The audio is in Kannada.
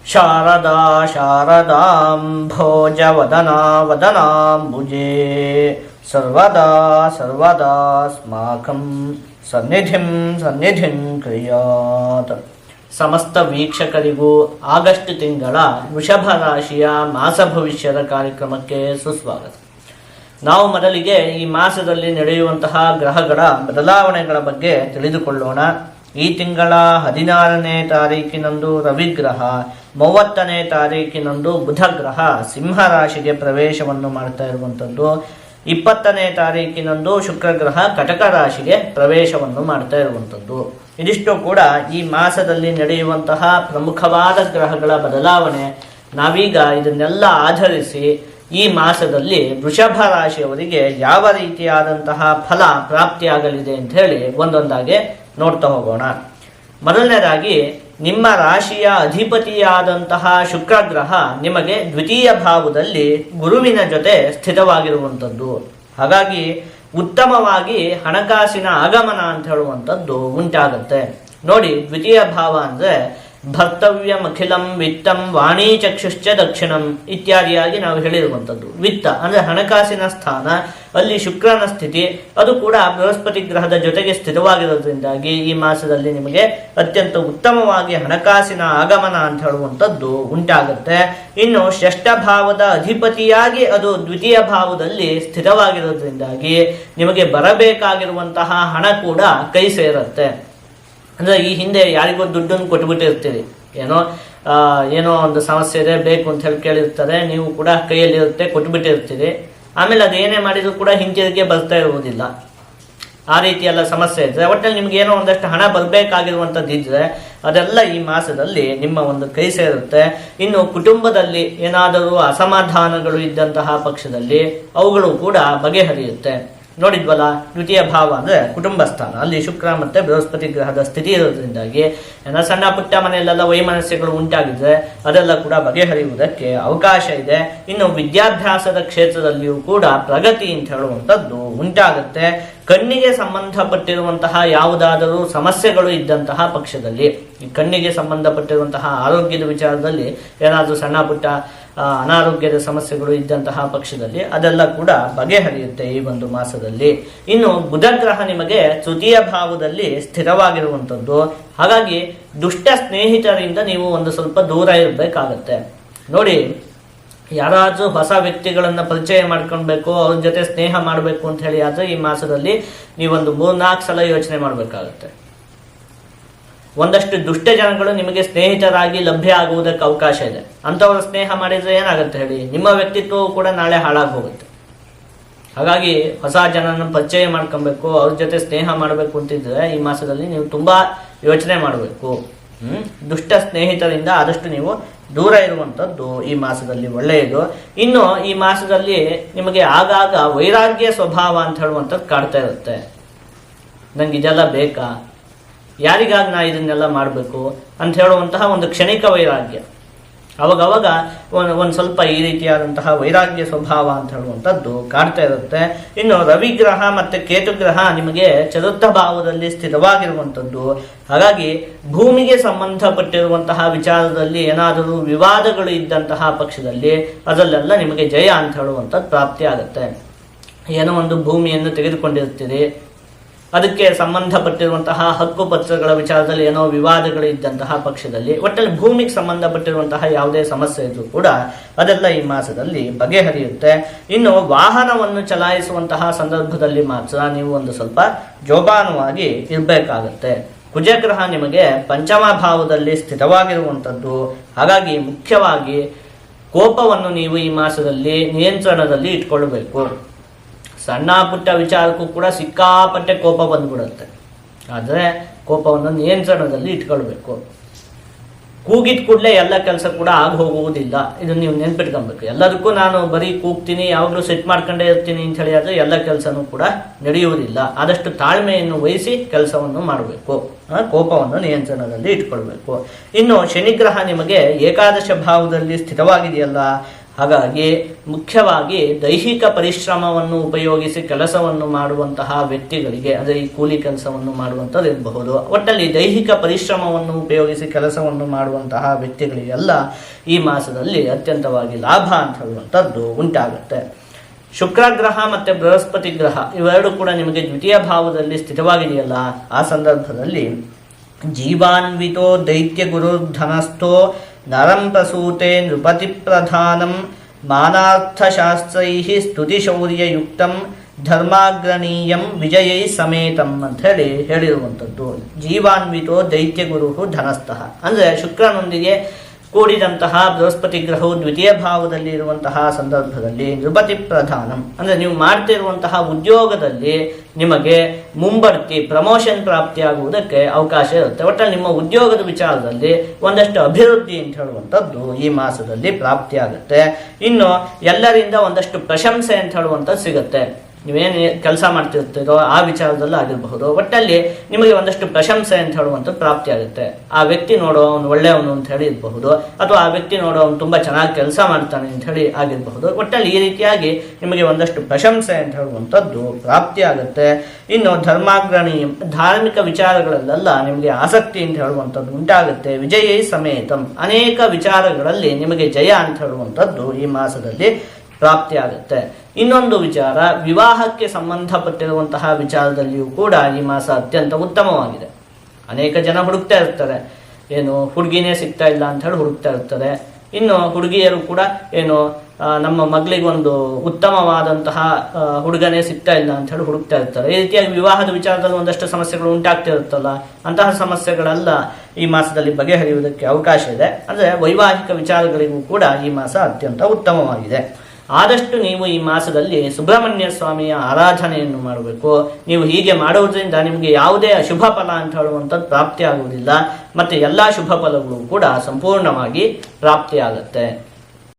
ಶಾರದಾ ಶಾರದಾಂಭೋಜವದನಾ ವದನಾಂಬುಜೇ ಸರ್ವದಾ ಸರ್ವದಾಸ್ಮಾಕಂ ಸನ್ನಿಧಿಂ ಸನ್ನಿಧಿಂ ಕ್ರಿಯಾತ್. ಸಮಸ್ತ ವೀಕ್ಷಕರಿಗೂ ಆಗಸ್ಟ್ ತಿಂಗಳ ವೃಷಭ ರಾಶಿಯ ಮಾಸ ಭವಿಷ್ಯದ ಕಾರ್ಯಕ್ರಮಕ್ಕೆ ಸುಸ್ವಾಗತ. ನಾವು ಮೊದಲಿಗೆ ಈ ಮಾಸದಲ್ಲಿ ನಡೆಯುವಂತಹ ಗ್ರಹಗಳ ಬದಲಾವಣೆಗಳ ಬಗ್ಗೆ ತಿಳಿದುಕೊಳ್ಳೋಣ. ಈ ತಿಂಗಳ 16ನೇ ತಾರೀಕಿನಂದು ರವಿಗ್ರಹ, 30ನೇ ತಾರೀಕಿನಂದು ಬುಧ ಗ್ರಹ ಸಿಂಹ ರಾಶಿಗೆ ಪ್ರವೇಶವನ್ನು ಮಾಡ್ತಾ ಇರುವಂಥದ್ದು, 20ನೇ ತಾರೀಕಿನಂದು ಶುಕ್ರಗ್ರಹ ಕಟಕ ರಾಶಿಗೆ ಪ್ರವೇಶವನ್ನು ಮಾಡ್ತಾ ಇರುವಂಥದ್ದು. ಇದಿಷ್ಟು ಕೂಡ ಈ ಮಾಸದಲ್ಲಿ ನಡೆಯುವಂತಹ ಪ್ರಮುಖವಾದ ಗ್ರಹಗಳ ಬದಲಾವಣೆ. ನಾವೀಗ ಇದನ್ನೆಲ್ಲ ಆಧರಿಸಿ ಈ ಮಾಸದಲ್ಲಿ ವೃಷಭ ರಾಶಿಯವರಿಗೆ ಯಾವ ರೀತಿಯಾದಂತಹ ಫಲ ಪ್ರಾಪ್ತಿಯಾಗಲಿದೆ ಅಂತ ಹೇಳಿ ಒಂದೊಂದಾಗಿ ನೋಡ್ತಾ ಹೋಗೋಣ. ಮೊದಲನೇದಾಗಿ, ನಿಮ್ಮ ರಾಶಿಯ ಅಧಿಪತಿಯಾದಂತಹ ಶುಕ್ರಗ್ರಹ ನಿಮಗೆ ದ್ವಿತೀಯ ಭಾವದಲ್ಲಿ ಗುರುವಿನ ಜೊತೆ ಸ್ಥಿತವಾಗಿರುವಂಥದ್ದು. ಹಾಗಾಗಿ ಉತ್ತಮವಾಗಿ ಹಣಕಾಸಿನ ಆಗಮನ ಅಂತ ಹೇಳುವಂಥದ್ದು ಉಂಟಾಗುತ್ತೆ. ನೋಡಿ, ದ್ವಿತೀಯ ಭಾವ ಅಂದರೆ ಭರ್ತವ್ಯಮಖಿಲಂ ವಿತ್ತಂ ವಾಣಿ ಚಕ್ಷುಶ್ಚ ದಕ್ಷಿಣಂ ಇತ್ಯಾದಿಯಾಗಿ ನಾವು ಹೇಳಿರುವಂಥದ್ದು. ವಿತ್ತ ಅಂದರೆ ಹಣಕಾಸಿನ ಸ್ಥಾನ, ಅಲ್ಲಿ ಶುಕ್ರನ ಸ್ಥಿತಿ, ಅದು ಕೂಡ ಬೃಹಸ್ಪತಿ ಗ್ರಹದ ಜೊತೆಗೆ ಸ್ಥಿತವಾಗಿರೋದ್ರಿಂದಾಗಿ ಈ ಮಾಸದಲ್ಲಿ ನಿಮಗೆ ಅತ್ಯಂತ ಉತ್ತಮವಾಗಿ ಹಣಕಾಸಿನ ಆಗಮನ ಅಂತ ಹೇಳುವಂಥದ್ದು ಉಂಟಾಗುತ್ತೆ. ಇನ್ನು ಷಷ್ಠ ಭಾವದ ಅಧಿಪತಿಯಾಗಿ ಅದು ದ್ವಿತೀಯ ಭಾವದಲ್ಲಿ ಸ್ಥಿತವಾಗಿರೋದ್ರಿಂದಾಗಿ ನಿಮಗೆ ಬರಬೇಕಾಗಿರುವಂತಹ ಹಣ ಕೂಡ ಕೈ ಸೇರುತ್ತೆ. ಅಂದರೆ ಈ ಹಿಂದೆ ಯಾರಿಗೋ ದುಡ್ಡನ್ನು ಕೊಟ್ಟುಬಿಟ್ಟಿರ್ತೀರಿ, ಏನೋ ಒಂದು ಸಮಸ್ಯೆ ಇದೆ ಬೇಕು ಅಂತ ಹೇಳಿ ಕೇಳಿರ್ತಾರೆ, ನೀವು ಕೂಡ ಕೈಯಲ್ಲಿರುತ್ತೆ ಕೊಟ್ಟುಬಿಟ್ಟಿರ್ತೀರಿ. ಆಮೇಲೆ ಅದೇನೇ ಮಾಡಿದ್ರು ಕೂಡ ಹಿಂತಿರುಗಿ ಬರ್ತಾ ಇರುವುದಿಲ್ಲ. ಆ ರೀತಿ ಎಲ್ಲ ಸಮಸ್ಯೆ ಇದ್ದರೆ, ಒಟ್ಟಲ್ಲಿ ನಿಮ್ಗೆ ಏನೋ ಒಂದಷ್ಟು ಹಣ ಬರಬೇಕಾಗಿರುವಂಥದ್ದು ಇದ್ದರೆ ಅದೆಲ್ಲ ಈ ಮಾಸದಲ್ಲಿ ನಿಮ್ಮ ಒಂದು ಕೈ ಸೇರುತ್ತೆ. ಇನ್ನು ಕುಟುಂಬದಲ್ಲಿ ಏನಾದರೂ ಅಸಮಾಧಾನಗಳು ಇದ್ದಂತಹ ಪಕ್ಷದಲ್ಲಿ ಅವುಗಳು ಕೂಡ ಬಗೆಹರಿಯುತ್ತೆ. ನೋಡಿದ್ವಲ್ಲ, ದ್ವಿತೀಯ ಭಾವ ಅಂದರೆ ಕುಟುಂಬ ಸ್ಥಾನ, ಅಲ್ಲಿ ಶುಕ್ರ ಮತ್ತು ಬೃಹಸ್ಪತಿ ಗ್ರಹದ ಸ್ಥಿತಿ ಇರೋದ್ರಿಂದಾಗಿ ಸಣ್ಣ ಪುಟ್ಟ ಮನೆಯಲ್ಲೆಲ್ಲ ವೈಮನಸ್ಯಗಳು ಉಂಟಾಗಿದ್ರೆ ಅದೆಲ್ಲ ಕೂಡ ಬಗೆಹರಿಯುವುದಕ್ಕೆ ಅವಕಾಶ ಇದೆ. ಇನ್ನು ವಿದ್ಯಾಭ್ಯಾಸದ ಕ್ಷೇತ್ರದಲ್ಲಿಯೂ ಕೂಡ ಪ್ರಗತಿ ಅಂತ ಹೇಳುವಂಥದ್ದು ಉಂಟಾಗುತ್ತೆ. ಕಣ್ಣಿಗೆ ಸಂಬಂಧಪಟ್ಟಿರುವಂತಹ ಯಾವುದಾದರೂ ಸಮಸ್ಯೆಗಳು ಇದ್ದಂತಹ ಪಕ್ಷದಲ್ಲಿ, ಈ ಕಣ್ಣಿಗೆ ಸಂಬಂಧಪಟ್ಟಿರುವಂತಹ ಆರೋಗ್ಯದ ವಿಚಾರದಲ್ಲಿ ಏನಾದರೂ ಸಣ್ಣ ಪುಟ್ಟ ಅನಾರೋಗ್ಯದ ಸಮಸ್ಯೆಗಳು ಇದ್ದಂತಹ ಪಕ್ಷದಲ್ಲಿ ಅದೆಲ್ಲ ಕೂಡ ಬಗೆಹರಿಯುತ್ತೆ ಈ ಒಂದು ಮಾಸದಲ್ಲಿ. ಇನ್ನು ಬುಧ ಗ್ರಹ ನಿಮಗೆ ತೃತೀಯ ಭಾವದಲ್ಲಿ ಸ್ಥಿರವಾಗಿರುವಂಥದ್ದು. ಹಾಗಾಗಿ ದುಷ್ಟ ಸ್ನೇಹಿತರಿಂದ ನೀವು ಒಂದು ಸ್ವಲ್ಪ ದೂರ ಇರಬೇಕಾಗತ್ತೆ. ನೋಡಿ, ಯಾರಾದರೂ ಹೊಸ ವ್ಯಕ್ತಿಗಳನ್ನು ಪರಿಚಯ ಮಾಡ್ಕೊಳ್ಬೇಕು, ಅವ್ರ ಜೊತೆ ಸ್ನೇಹ ಮಾಡಬೇಕು ಅಂತ ಹೇಳಿ ಆದರೆ ಈ ಮಾಸದಲ್ಲಿ ನೀವೊಂದು 3-4 ಸಲ ಯೋಚನೆ ಮಾಡಬೇಕಾಗತ್ತೆ. ಒಂದಷ್ಟು ದುಷ್ಟ ಜನಗಳು ನಿಮಗೆ ಸ್ನೇಹಿತರಾಗಿ ಲಭ್ಯ ಆಗುವುದಕ್ಕೆ ಅವಕಾಶ ಇದೆ. ಅಂಥವ್ರ ಸ್ನೇಹ ಮಾಡಿದರೆ ಏನಾಗುತ್ತೆ ಹೇಳಿ, ನಿಮ್ಮ ವ್ಯಕ್ತಿತ್ವವು ಕೂಡ ನಾಳೆ ಹಾಳಾಗಿ ಹೋಗುತ್ತೆ. ಹಾಗಾಗಿ ಹೊಸ ಜನರನ್ನು ಪರಿಚಯ ಮಾಡ್ಕೊಬೇಕು, ಅವ್ರ ಜೊತೆ ಸ್ನೇಹ ಮಾಡಬೇಕು ಅಂತಿದ್ರೆ ಈ ಮಾಸದಲ್ಲಿ ನೀವು ತುಂಬ ಯೋಚನೆ ಮಾಡಬೇಕು. ದುಷ್ಟ ಸ್ನೇಹಿತರಿಂದ ಆದಷ್ಟು ನೀವು ದೂರ ಇರುವಂಥದ್ದು ಈ ಮಾಸದಲ್ಲಿ ಒಳ್ಳೆಯದು. ಇನ್ನು ಈ ಮಾಸದಲ್ಲಿ ನಿಮಗೆ ಆಗಾಗ ವೈರಾಗ್ಯ ಸ್ವಭಾವ ಅಂತ ಹೇಳುವಂಥದ್ದು ಕಾಡ್ತಾ ಇರುತ್ತೆ. ನಂಗೆ ಇದೆಲ್ಲ ಬೇಕಾ, ಯಾರಿಗಾಗಿ ನಾ ಇದನ್ನೆಲ್ಲ ಮಾಡಬೇಕು ಅಂತ ಹೇಳುವಂತಹ ಒಂದು ಕ್ಷಣಿಕ ವೈರಾಗ್ಯ, ಅವಾಗವಾಗ ಒಂದು ಸ್ವಲ್ಪ ಈ ರೀತಿಯಾದಂತಹ ವೈರಾಗ್ಯ ಸ್ವಭಾವ ಅಂತ ಹೇಳುವಂಥದ್ದು ಕಾಡ್ತಾ ಇರುತ್ತೆ. ಇನ್ನು ರವಿಗ್ರಹ ಮತ್ತು ಕೇತುಗ್ರಹ ನಿಮಗೆ ಚತುರ್ಥ ಭಾವದಲ್ಲಿ ಸ್ಥಿರವಾಗಿರುವಂಥದ್ದು. ಹಾಗಾಗಿ ಭೂಮಿಗೆ ಸಂಬಂಧಪಟ್ಟಿರುವಂತಹ ವಿಚಾರದಲ್ಲಿ ಏನಾದರೂ ವಿವಾದಗಳು ಇದ್ದಂತಹ ಪಕ್ಷದಲ್ಲಿ ಅದರಲ್ಲೆಲ್ಲ ನಿಮಗೆ ಜಯ ಅಂತ ಹೇಳುವಂಥದ್ದು ಪ್ರಾಪ್ತಿ ಆಗುತ್ತೆ. ಏನೋ ಒಂದು ಭೂಮಿಯನ್ನು ತೆಗೆದುಕೊಂಡಿರ್ತೀರಿ, ಅದಕ್ಕೆ ಸಂಬಂಧಪಟ್ಟಿರುವಂತಹ ಹಕ್ಕು ಪತ್ರಗಳ ವಿಚಾರದಲ್ಲಿ ಏನೋ ವಿವಾದಗಳು ಇದ್ದಂತಹ ಪಕ್ಷದಲ್ಲಿ, ಒಟ್ಟಲ್ಲಿ ಭೂಮಿಗೆ ಸಂಬಂಧಪಟ್ಟಿರುವಂತಹ ಯಾವುದೇ ಸಮಸ್ಯೆ ಇದ್ರೂ ಕೂಡ ಅದೆಲ್ಲ ಈ ಮಾಸದಲ್ಲಿ ಬಗೆಹರಿಯುತ್ತೆ. ಇನ್ನು ವಾಹನವನ್ನು ಚಲಾಯಿಸುವಂತಹ ಸಂದರ್ಭದಲ್ಲಿ ಮಾತ್ರ ನೀವು ಒಂದು ಸ್ವಲ್ಪ ಜೋಪಾನವಾಗಿ ಇರಬೇಕಾಗತ್ತೆ. ಕುಜಗ್ರಹ ನಿಮಗೆ ಪಂಚಮ ಭಾವದಲ್ಲಿ ಸ್ಥಿತವಾಗಿರುವಂಥದ್ದು. ಹಾಗಾಗಿ ಮುಖ್ಯವಾಗಿ ಕೋಪವನ್ನು ನೀವು ಈ ಮಾಸದಲ್ಲಿ ನಿಯಂತ್ರಣದಲ್ಲಿ ಇಟ್ಕೊಳ್ಬೇಕು. ಸಣ್ಣ ಪುಟ್ಟ ವಿಚಾರಕ್ಕೂ ಕೂಡ ಸಿಕ್ಕಾಪಟ್ಟೆ ಕೋಪ ಬಂದ್ಬಿಡುತ್ತೆ. ಆದರೆ ಕೋಪವನ್ನು ನಿಯಂತ್ರಣದಲ್ಲಿ ಇಟ್ಕೊಳ್ಬೇಕು. ಕೂಗಿದ ಕೂಡಲೇ ಎಲ್ಲ ಕೆಲಸ ಕೂಡ ಆಗಿ ಹೋಗುವುದಿಲ್ಲ, ಇದನ್ನು ನೀವು ನೆನ್ಪಿಟ್ಕೊಬೇಕು. ಎಲ್ಲದಕ್ಕೂ ನಾನು ಬರೀ ಕೂಗ್ತೀನಿ, ಯಾವಾಗಲೂ ಸೆಟ್ ಮಾಡ್ಕೊಂಡೇ ಇರ್ತೀನಿ ಅಂತ ಹೇಳಿ ಆದರೆ ಎಲ್ಲ ಕೆಲಸನೂ ಕೂಡ ನಡೆಯುವುದಿಲ್ಲ. ಆದಷ್ಟು ತಾಳ್ಮೆಯನ್ನು ವಹಿಸಿ ಕೆಲಸವನ್ನು ಮಾಡಬೇಕು, ಕೋಪವನ್ನು ನಿಯಂತ್ರಣದಲ್ಲಿ ಇಟ್ಕೊಳ್ಬೇಕು. ಇನ್ನು ಶನಿಗ್ರಹ ನಿಮಗೆ ಏಕಾದಶ ಭಾವದಲ್ಲಿ ಸ್ಥಿತವಾಗಿದೆಯಲ್ಲ, ಹಾಗಾಗಿ ಮುಖ್ಯವಾಗಿ ದೈಹಿಕ ಪರಿಶ್ರಮವನ್ನು ಉಪಯೋಗಿಸಿ ಕೆಲಸವನ್ನು ಮಾಡುವಂತಹ ವ್ಯಕ್ತಿಗಳಿಗೆ, ಅಂದರೆ ಈ ಕೂಲಿ ಕೆಲಸವನ್ನು ಮಾಡುವಂಥದ್ದು ಇರಬಹುದು, ಒಟ್ಟಲ್ಲಿ ದೈಹಿಕ ಪರಿಶ್ರಮವನ್ನು ಉಪಯೋಗಿಸಿ ಕೆಲಸವನ್ನು ಮಾಡುವಂತಹ ವ್ಯಕ್ತಿಗಳಿಗೆಲ್ಲ ಈ ಮಾಸದಲ್ಲಿ ಅತ್ಯಂತವಾಗಿ ಲಾಭ ಅಂತ ಹೇಳುವಂಥದ್ದು ಉಂಟಾಗುತ್ತೆ. ಶುಕ್ರ ಗ್ರಹ ಮತ್ತು ಬೃಹಸ್ಪತಿ ಗ್ರಹ ಇವೆರಡು ಕೂಡ ನಿಮಗೆ ದ್ವಿತೀಯ ಭಾವದಲ್ಲಿ ಸ್ಥಿತವಾಗಿದೆಯಲ್ಲ, ಆ ಸಂದರ್ಭದಲ್ಲಿ ಜೀವಾನ್ವಿತೋ ದೈತ್ಯ ಗುರುರ್ಧನಸ್ಥೋ ನರಂ ಪ್ರಸೂತೆ ನೃಪತಿ ಪ್ರಧಾನಂ ಮಾನಾರ್ಥಶಾಸ್ತ್ರೈ ಸ್ತುತಿಶೌರ್ಯಯುಕ್ತಂ ಧರ್ಮಾಗ್ರಣೀಯಂ ವಿಜಯೈ ಸಮೇತಂ ಅಂತ ಹೇಳಿರುವಂಥದ್ದು. ಜೀವಾನ್ವಿತೋ ದೈತ್ಯ ಗುರು ಧನಸ್ಥಃ ಅಂದರೆ ಶುಕ್ರನೊಂದಿಗೆ ಕೂಡಿದಂತಹ ಬೃಹಸ್ಪತಿ ಗ್ರಹವು ದ್ವಿತೀಯ ಭಾವದಲ್ಲಿ ಇರುವಂತಹ ಸಂದರ್ಭದಲ್ಲಿ ನೃಪತಿ ಪ್ರಧಾನಂ ಅಂದರೆ ನೀವು ಮಾಡ್ತಿರುವಂತಹ ಉದ್ಯೋಗದಲ್ಲಿ ನಿಮಗೆ ಮುಂಬಡ್ತಿ ಪ್ರಮೋಷನ್ ಪ್ರಾಪ್ತಿಯಾಗುವುದಕ್ಕೆ ಅವಕಾಶ ಇರುತ್ತೆ. ಒಟ್ಟಲ್ಲಿ ನಿಮ್ಮ ಉದ್ಯೋಗದ ವಿಚಾರದಲ್ಲಿ ಒಂದಷ್ಟು ಅಭಿವೃದ್ಧಿ ಅಂತ ಹೇಳುವಂಥದ್ದು ಈ ಮಾಸದಲ್ಲಿ ಪ್ರಾಪ್ತಿಯಾಗುತ್ತೆ. ಇನ್ನು ಎಲ್ಲರಿಂದ ಒಂದಷ್ಟು ಪ್ರಶಂಸೆ ಅಂತ ಹೇಳುವಂಥದ್ದು ಸಿಗುತ್ತೆ. ನೀವೇನು ಕೆಲಸ ಮಾಡ್ತಿರ್ತೀರೋ ಆ ವಿಚಾರದಲ್ಲೂ ಆಗಿರಬಹುದು, ಒಟ್ಟಲ್ಲಿ ನಿಮಗೆ ಒಂದಷ್ಟು ಪ್ರಶಂಸೆ ಅಂತ ಹೇಳುವಂಥದ್ದು ಪ್ರಾಪ್ತಿ ಆಗುತ್ತೆ. ಆ ವ್ಯಕ್ತಿ ನೋಡೋ ಅವನು ಒಳ್ಳೆಯವನು ಅಂತ ಹೇಳಿ ಇರಬಹುದು, ಅಥವಾ ಆ ವ್ಯಕ್ತಿ ನೋಡೋ ಅವನು ತುಂಬ ಚೆನ್ನಾಗಿ ಕೆಲಸ ಮಾಡ್ತಾನೆ ಅಂತ ಹೇಳಿ ಆಗಿರಬಹುದು. ಒಟ್ಟಲ್ಲಿ ಈ ರೀತಿಯಾಗಿ ನಿಮಗೆ ಒಂದಷ್ಟು ಪ್ರಶಂಸೆ ಅಂತ ಹೇಳುವಂಥದ್ದು ಪ್ರಾಪ್ತಿ ಆಗುತ್ತೆ. ಇನ್ನು ಧರ್ಮಾಗ್ರಣಿ ಧಾರ್ಮಿಕ ವಿಚಾರಗಳಲ್ಲೆಲ್ಲ ನಿಮಗೆ ಆಸಕ್ತಿ ಅಂತ ಹೇಳುವಂಥದ್ದು ಉಂಟಾಗುತ್ತೆ. ವಿಜಯೈ ಸಮೇತಂ ಅನೇಕ ವಿಚಾರಗಳಲ್ಲಿ ನಿಮಗೆ ಜಯ ಅಂತ ಹೇಳುವಂಥದ್ದು ಈ ಮಾಸದಲ್ಲಿ ಪ್ರಾಪ್ತಿಯಾಗುತ್ತೆ. ಇನ್ನೊಂದು ವಿಚಾರ, ವಿವಾಹಕ್ಕೆ ಸಂಬಂಧಪಟ್ಟಿರುವಂತಹ ವಿಚಾರದಲ್ಲಿಯೂ ಕೂಡ ಈ ಮಾಸ ಅತ್ಯಂತ ಉತ್ತಮವಾಗಿದೆ. ಅನೇಕ ಜನ ಹುಡುಕ್ತಾ ಇರ್ತಾರೆ, ಏನು ಹುಡುಗಿನೇ ಸಿಗ್ತಾ ಇಲ್ಲ ಅಂತ ಹೇಳಿ ಹುಡುಕ್ತಾ ಇರ್ತಾರೆ. ಇನ್ನು ಹುಡುಗಿಯರು ಕೂಡ ಏನು ನಮ್ಮ ಮಗಳಿಗೊಂದು ಉತ್ತಮವಾದಂತಹ ಹುಡುಗನೇ ಸಿಗ್ತಾ ಇಲ್ಲ ಅಂತ ಹೇಳಿ ಹುಡುಕ್ತಾ ಇರ್ತಾರೆ. ಈ ರೀತಿಯಾಗಿ ವಿವಾಹದ ವಿಚಾರದಲ್ಲಿ ಒಂದಷ್ಟು ಸಮಸ್ಯೆಗಳು ಉಂಟಾಗ್ತಿರುತ್ತಲ್ಲ, ಅಂತಹ ಸಮಸ್ಯೆಗಳೆಲ್ಲ ಈ ಮಾಸದಲ್ಲಿ ಬಗೆಹರಿಯುವುದಕ್ಕೆ ಅವಕಾಶ ಇದೆ. ಅಂದರೆ ವೈವಾಹಿಕ ವಿಚಾರಗಳಿಗೂ ಕೂಡ ಈ ಮಾಸ ಅತ್ಯಂತ ಉತ್ತಮವಾಗಿದೆ. ಆದಷ್ಟು ನೀವು ಈ ಮಾಸದಲ್ಲಿ ಸುಬ್ರಹ್ಮಣ್ಯ ಸ್ವಾಮಿಯ ಆರಾಧನೆಯನ್ನು ಮಾಡಬೇಕು. ನೀವು ಹೀಗೆ ಮಾಡುವುದರಿಂದ ನಿಮಗೆ ಯಾವುದೇ ಅಶುಭ ಫಲ ಅಂತ ಹೇಳುವಂಥದ್ದು ಪ್ರಾಪ್ತಿಯಾಗುವುದಿಲ್ಲ, ಮತ್ತು ಎಲ್ಲ ಶುಭ ಫಲಗಳು ಕೂಡ ಸಂಪೂರ್ಣವಾಗಿ ಪ್ರಾಪ್ತಿಯಾಗುತ್ತೆ.